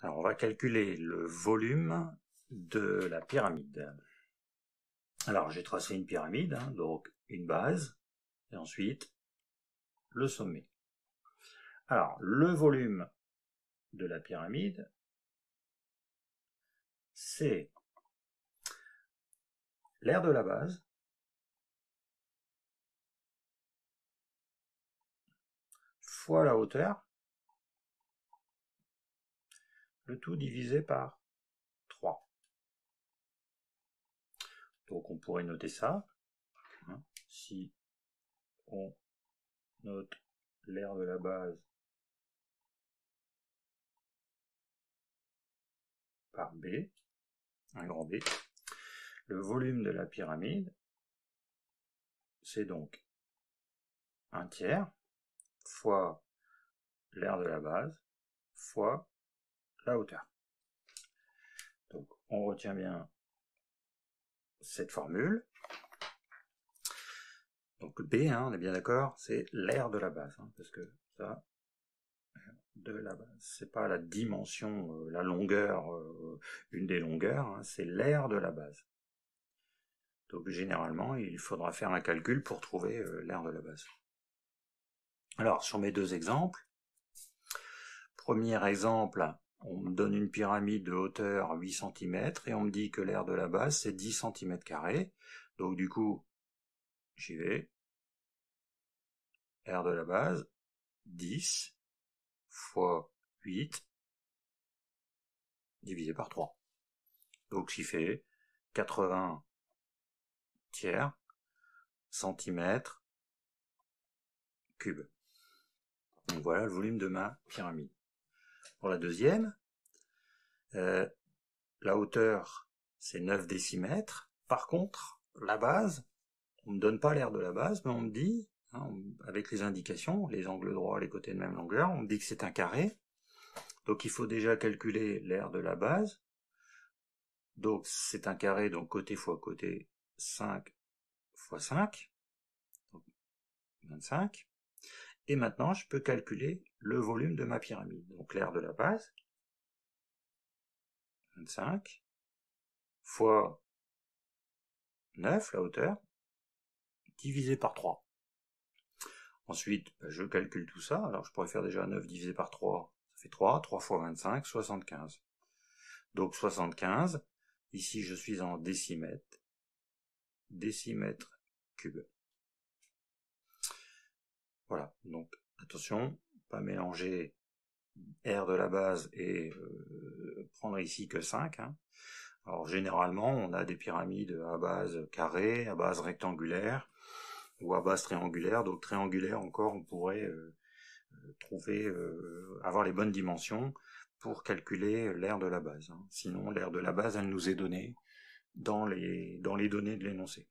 Alors on va calculer le volume de la pyramide. Alors j'ai tracé une pyramide, donc une base, et ensuite le sommet. Alors le volume de la pyramide, c'est l'aire de la base fois la hauteur, le tout divisé par 3. Donc on pourrait noter ça. Si on note l'aire de la base par B, un grand B, le volume de la pyramide, c'est donc 1/3 fois l'aire de la base fois la hauteur. Donc on retient bien cette formule. Donc B, on est bien d'accord, c'est l'aire de la base, parce que ça, de la base, c'est pas la dimension, la longueur, une des longueurs, c'est l'aire de la base. Donc généralement, il faudra faire un calcul pour trouver l'aire de la base. Alors, sur mes deux exemples, premier exemple, on me donne une pyramide de hauteur 8 cm et on me dit que l'aire de la base c'est 10 cm². Donc du coup, j'y vais. Aire de la base, 10 fois 8 divisé par 3. Donc ce qui fait 80 tiers centimètres cubes. Donc voilà le volume de ma pyramide. Pour la deuxième, la hauteur c'est 9 décimètres. Par contre, la base, on ne me donne pas l'aire de la base, mais on me dit, avec les indications, les angles droits, les côtés de même longueur, on me dit que c'est un carré. Donc il faut déjà calculer l'aire de la base. Donc c'est un carré, donc côté fois côté, 5 fois 5, donc 25. Et maintenant je peux calculer le volume de ma pyramide. Donc l'aire de la base, 25, fois 9, la hauteur, divisé par 3. Ensuite, je calcule tout ça. Alors je pourrais faire déjà 9 divisé par 3, ça fait 3, 3 fois 25, 75. Donc 75, ici je suis en décimètres cubes. Voilà, donc attention, pas mélanger aire de la base et prendre ici que 5. Alors généralement, on a des pyramides à base carrée, à base rectangulaire, ou à base triangulaire. Donc triangulaire encore, on pourrait trouver, avoir les bonnes dimensions pour calculer l'aire de la base. Sinon, l'aire de la base, elle nous est donnée dans les données de l'énoncé.